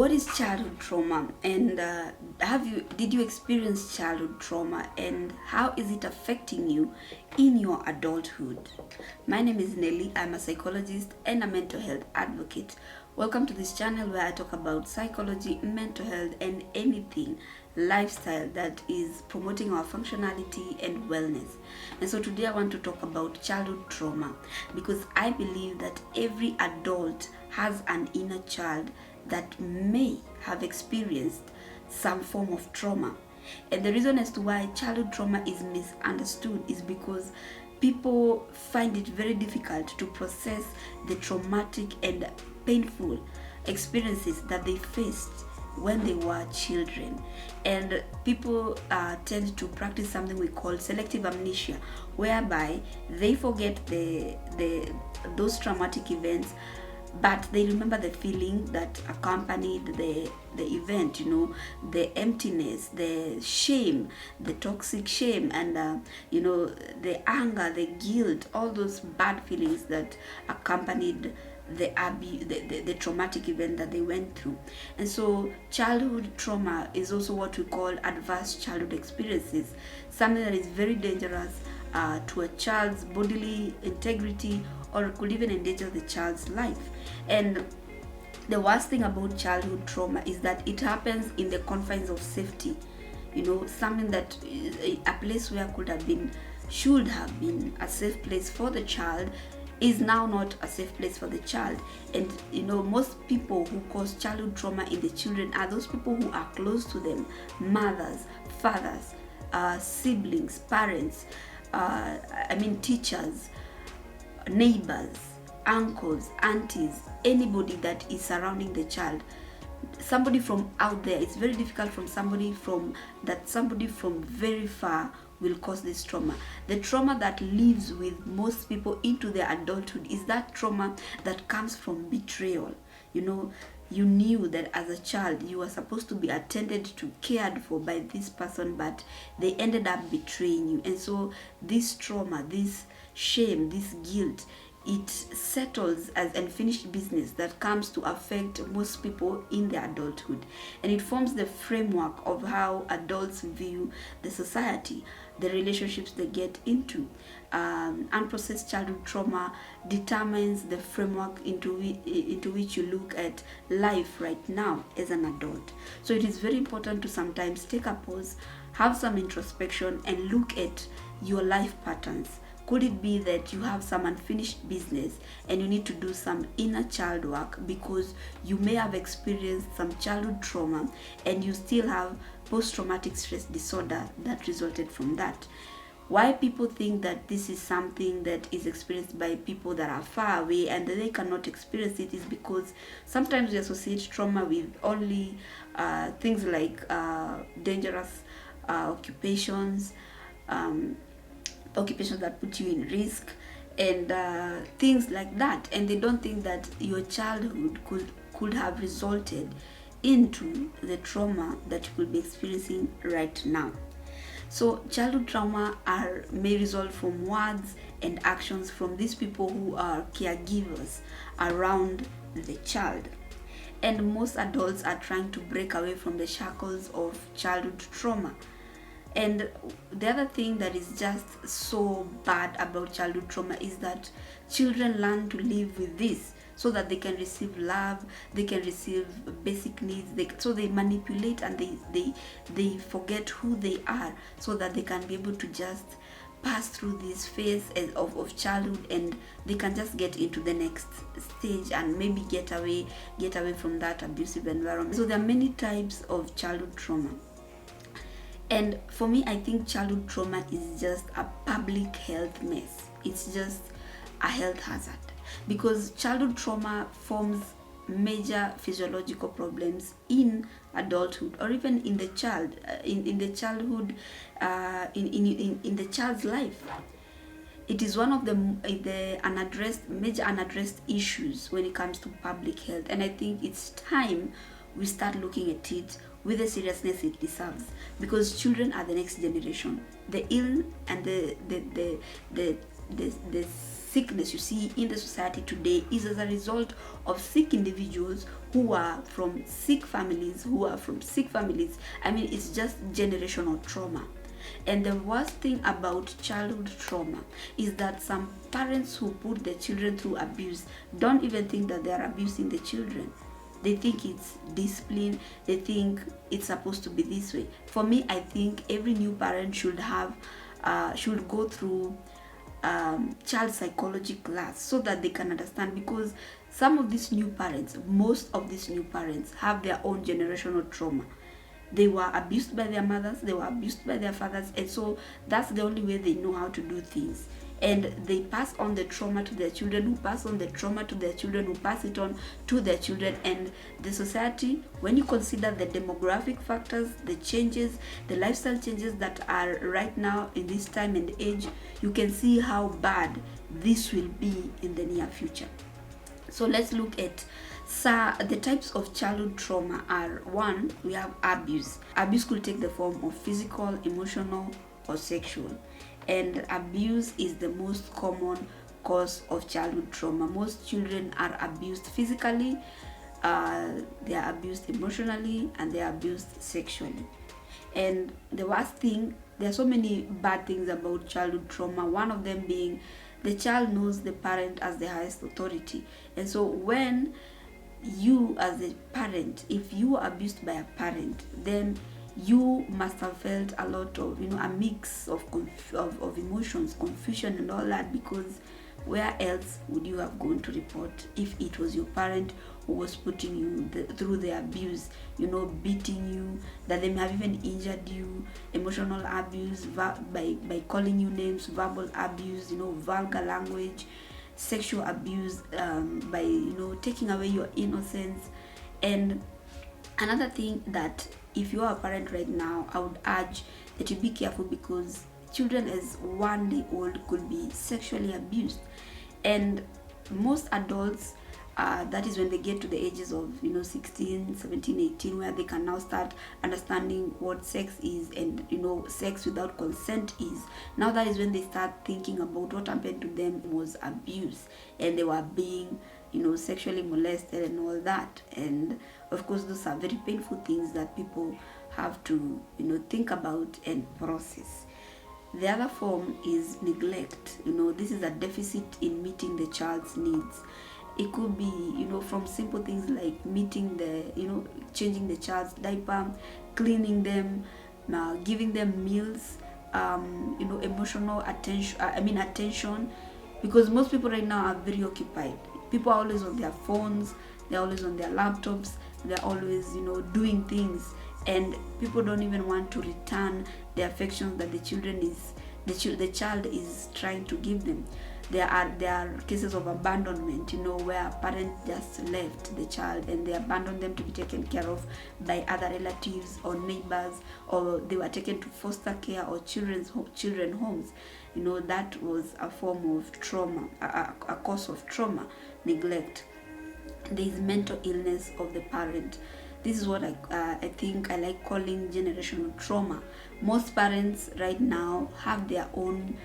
what is childhood trauma, and did you experience childhood trauma, and how is it affecting you in your adulthood? My name is Nelly. I'm a psychologist and a mental health advocate. Welcome to this channel where I talk about psychology, mental health, and anything lifestyle that is promoting our functionality and wellness. And so today I want to talk about childhood trauma, because I believe that every adult has an inner child that may have experienced some form of trauma. And the reason as to why childhood trauma is misunderstood is because people find it very difficult to process the traumatic and painful experiences that they faced when they were children. And people tend to practice something we call selective amnesia, whereby they forget those traumatic events, but they remember the feeling that accompanied the event, the emptiness, the shame, the toxic shame, and the anger, the guilt, all those bad feelings that accompanied the traumatic event that they went through. And so childhood trauma is also what we call adverse childhood experiences, something that is very dangerous to a child's bodily integrity, or could even endanger the child's life. And the worst thing about childhood trauma is that it happens in the confines of safety. Something that a place where should have been a safe place for the child is now not a safe place for the child. And most people who cause childhood trauma in the children are those people who are close to them: mothers, fathers, siblings, parents, teachers, neighbors, uncles, aunties, anybody that is surrounding the child. Somebody from out there, it's very difficult from somebody from very far will cause this trauma. The trauma that lives with most people into their adulthood is that trauma that comes from betrayal. You knew that as a child you were supposed to be attended to, cared for by this person, but they ended up betraying you. And so this trauma, this shame, this guilt, it settles as unfinished business that comes to affect most people in their adulthood. And it forms the framework of how adults view the society, the relationships they get into. Unprocessed childhood trauma determines the framework into which you look at life right now as an adult. So it is very important to sometimes take a pause, have some introspection, and look at your life patterns. Could it be that you have some unfinished business and you need to do some inner child work because you may have experienced some childhood trauma and you still have post-traumatic stress disorder that resulted from that? Why people think that this is something that is experienced by people that are far away and they cannot experience it is because sometimes we associate trauma with only things like dangerous occupations that put you in risk, and things like that, and they don't think that your childhood could have resulted into the trauma that you could be experiencing right now. So childhood trauma may result from words and actions from these people who are caregivers around the child. And most adults are trying to break away from the shackles of childhood trauma. And the other thing that is just so bad about childhood trauma is that children learn to live with this so that they can receive love, they can receive basic needs, so they manipulate and they forget who they are so that they can be able to just pass through this phase of childhood, and they can just get into the next stage and maybe get away from that abusive environment. So there are many types of childhood trauma. And for me, I think childhood trauma is just a public health mess. It's just a health hazard, because childhood trauma forms major physiological problems in adulthood, or even in the child, in the childhood, in the child's life. It is one of the major unaddressed issues when it comes to public health, and I think it's time we start looking at it with the seriousness it deserves, because children are the next generation. The ill and the the sickness you see in the society today is as a result of sick individuals who are from sick families, I mean, it's just generational trauma. And the worst thing about childhood trauma is that some parents who put their children through abuse don't even think that they are abusing the children. They think it's discipline. They think it's supposed to be this way. For me, I think every new parent should go through child psychology class so that they can understand, because most of these new parents have their own generational trauma. They were abused by their mothers, they were abused by their fathers, and so that's the only way they know how to do things. And they pass on the trauma to their children, who pass on the trauma to their children, who pass it on to their children. And the society, when you consider the demographic factors, the changes, the lifestyle changes that are right now in this time and age, you can see how bad this will be in the near future. So let's look at the types of childhood trauma are: one, we have abuse. Abuse could take the form of physical, emotional, or sexual. And abuse is the most common cause of childhood trauma. Most children are abused physically, they are abused emotionally, and they are abused sexually. And the worst thing, there are so many bad things about childhood trauma. One of them being the child knows the parent as the highest authority. And so when you as a parent, if you are abused by a parent, then you must have felt a lot of, a mix of emotions, confusion and all that, because where else would you have gone to report if it was your parent who was putting you through the abuse, beating you, that they may have even injured you, emotional abuse by calling you names, verbal abuse, vulgar language, sexual abuse, by taking away your innocence. And another thing, that if you are a parent right now, I would urge that you be careful, because children as 1 day old could be sexually abused. And most adults, that is when they get to the ages of 16, 17, 18, where they can now start understanding what sex is and sex without consent is. Now that is when they start thinking about what happened to them was abuse, and they were being sexually molested and all that. And of course, those are very painful things that people have to think about and process. The other form is neglect. This is a deficit in meeting the child's needs. It could be from simple things like changing the child's diaper, cleaning them, giving them meals, emotional attention, because most people right now are very occupied. People are always on their phones, they're always on their laptops, they're always doing things, and people don't even want to return the affection that the child is trying to give them. There are cases of abandonment, where parents just left the child and they abandoned them to be taken care of by other relatives or neighbors, or they were taken to foster care or children homes. That was a form of trauma, a cause of trauma, neglect. There is mental illness of the parent. This is what I think I like calling generational trauma. Most parents right now have their own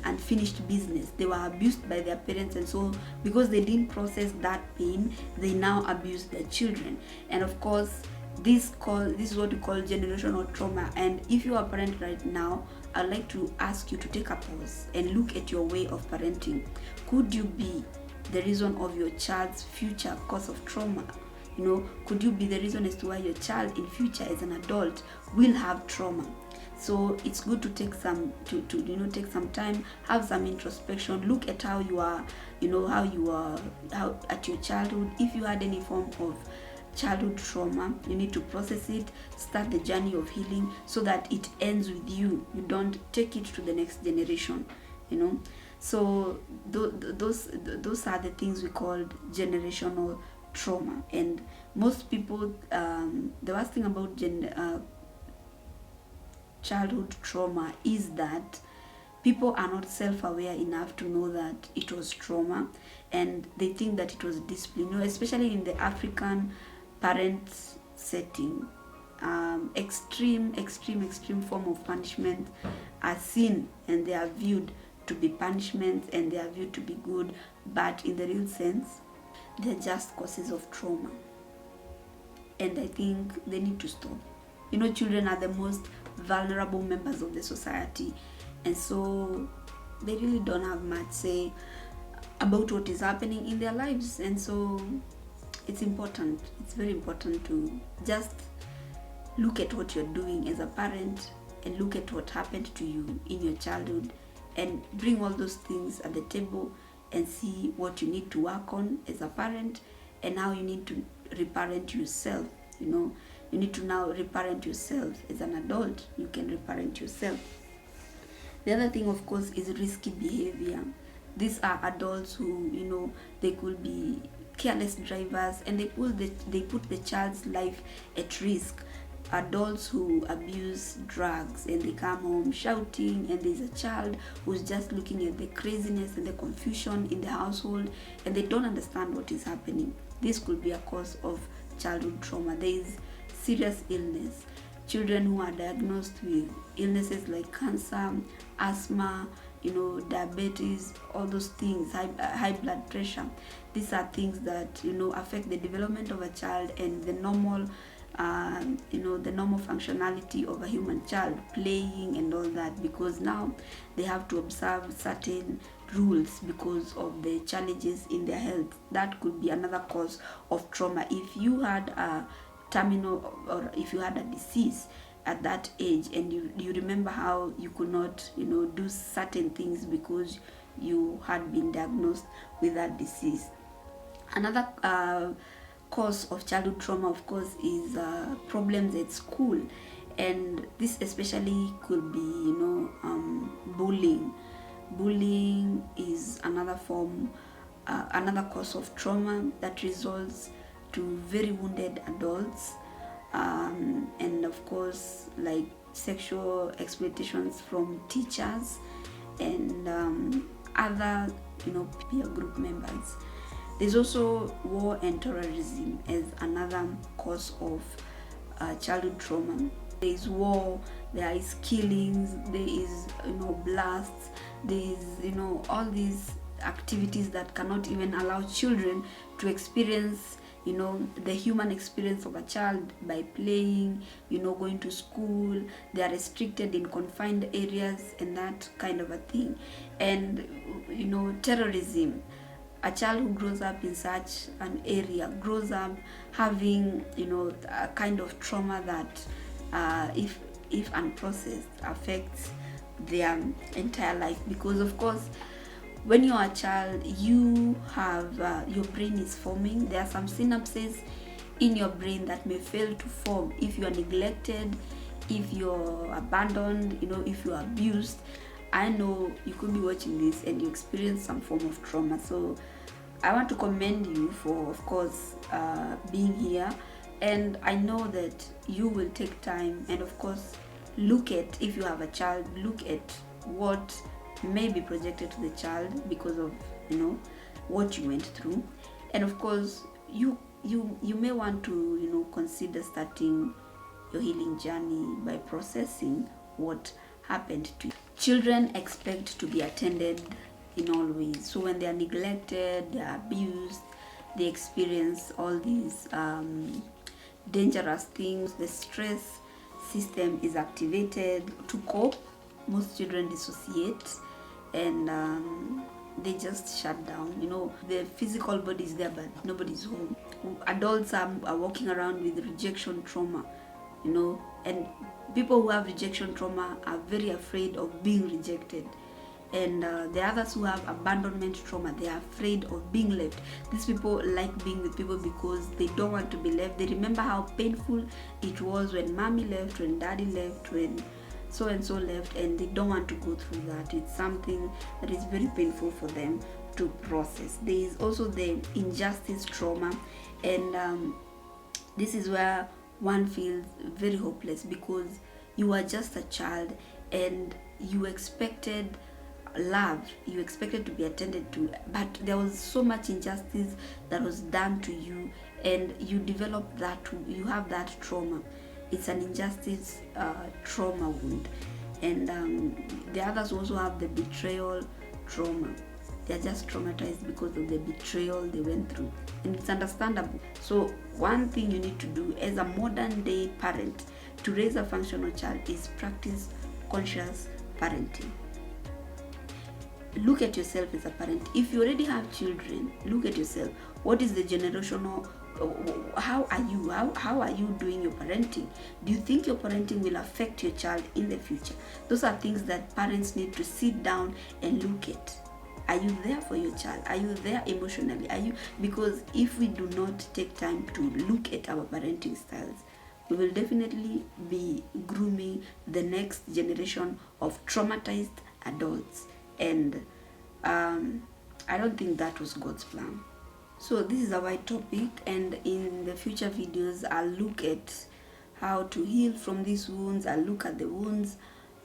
unfinished business. They were abused by their parents, and so because they didn't process that pain, they now abuse their children. And of course, this is what we call generational trauma. And if you are a parent right now, I'd like to ask you to take a pause and look at your way of parenting. Could you be the reason of your child's future cause of trauma? Could you be the reason as to why your child in future as an adult will have trauma? So it's good to take some take some time, have some introspection, look at how you are, how at your childhood. If you had any form of childhood trauma, you need to process it, start the journey of healing so that it ends with you. You don't take it to the next generation. So those are the things we call generational trauma. And most people, the worst thing about childhood trauma is that people are not self-aware enough to know that it was trauma, and they think that it was discipline. Especially in the African parent setting, extreme form of punishment are seen and they are viewed to be punishments and they are viewed to be good, but in the real sense, they're just causes of trauma. And I think they need to stop. Children are the most vulnerable members of the society, and so they really don't have much say about what is happening in their lives. And so it's very important to just look at what you're doing as a parent and look at what happened to you in your childhood and bring all those things at the table and see what you need to work on as a parent and how you need to reparent yourself. You need to now reparent yourself as an adult. You can reparent yourself. The other thing, of course, is risky behavior. These are adults who, they could be careless drivers and they put the child's life at risk. Adults who abuse drugs and they come home shouting, and there's a child who's just looking at the craziness and the confusion in the household and they don't understand what is happening. This could be a cause of childhood trauma. There is serious illness. Children who are diagnosed with illnesses like cancer, asthma, diabetes, all those things, high blood pressure. These are things that affect the development of a child and the normal the normal functionality of a human child, playing and all that, because now they have to observe certain rules because of the challenges in their health. That could be another cause of trauma. If you had a terminal, or if you had a disease at that age and you remember how you could not do certain things because you had been diagnosed with that disease. Another cause of childhood trauma, of course, is problems at school, and this especially could be bullying. Bullying is another cause of trauma that results to very wounded adults, and of course, like sexual exploitations from teachers and other peer group members. There's also war and terrorism as another cause of childhood trauma. There is war, there is killings, there is blasts, there is all these activities that cannot even allow children to experience the human experience of a child by playing, going to school. They are restricted in confined areas and that kind of a thing. And terrorism. A child who grows up in such an area grows up having a kind of trauma that if unprocessed affects their entire life. Because of course, when you're a child, you have your brain is forming. There are some synapses in your brain that may fail to form if you are neglected, if you're abandoned, if you are abused. I know you could be watching this and you experience some form of trauma. So I want to commend you for, of course, being here. And I know that you will take time and, of course, look at, if you have a child, look at what may be projected to the child because of, what you went through. And, of course, you may want to, consider starting your healing journey by processing what happened to you. Children expect to be attended in all ways. So when they are neglected, they are abused, they experience all these dangerous things. The stress system is activated to cope. Most children dissociate and they just shut down. The physical body is there, but nobody's home. Adults are walking around with rejection trauma, and people who have rejection trauma are very afraid of being rejected. And the others who have abandonment trauma, they are afraid of being left. These people like being with people because they don't want to be left. They remember how painful it was when mommy left, when daddy left, when so and so left, and they don't want to go through that. It's something that is very painful for them to process. There is also the injustice trauma, and this is where one feels very hopeless because you are just a child and you expected love, you expected to be attended to, but there was so much injustice that was done to you and you developed that, you have that trauma. It's an injustice trauma wound. And the others also have the betrayal trauma. They're just traumatized because of the betrayal they went through, and it's understandable. So one thing you need to do as a modern day parent to raise a functional child is practice conscious parenting. Look at yourself as a parent. If you already have children, look at yourself. What is the generational, how are you doing your parenting? Do you think your parenting will affect your child in the future? Those are things that parents need to sit down and look at. Are you there for your child? Are you there emotionally? Because if we do not take time to look at our parenting styles, we will definitely be grooming the next generation of traumatized adults. And I don't think that was God's plan. So this is a wide topic, and in the future videos I'll look at how to heal from these wounds. I'll look at the wounds.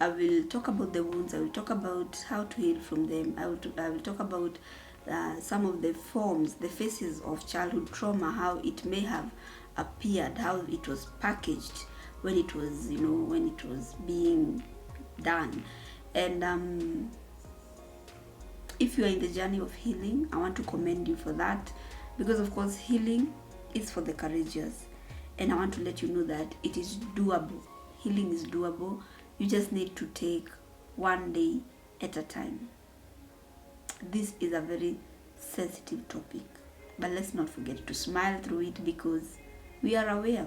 I will talk about the wounds. I will talk about how to heal from them. I will talk about some of the forms, the faces of childhood trauma, how it may have appeared, how it was packaged when it was, when it was being done. And if you are in the journey of healing, I want to commend you for that, because of course healing is for the courageous, and I want to let you know that it is doable. Healing is doable. You just need to take one day at a time. This is a very sensitive topic, but let's not forget to smile through it, because we are aware,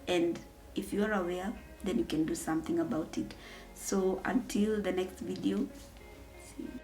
and if you are aware, then you can do something about it. So until the next video, see you.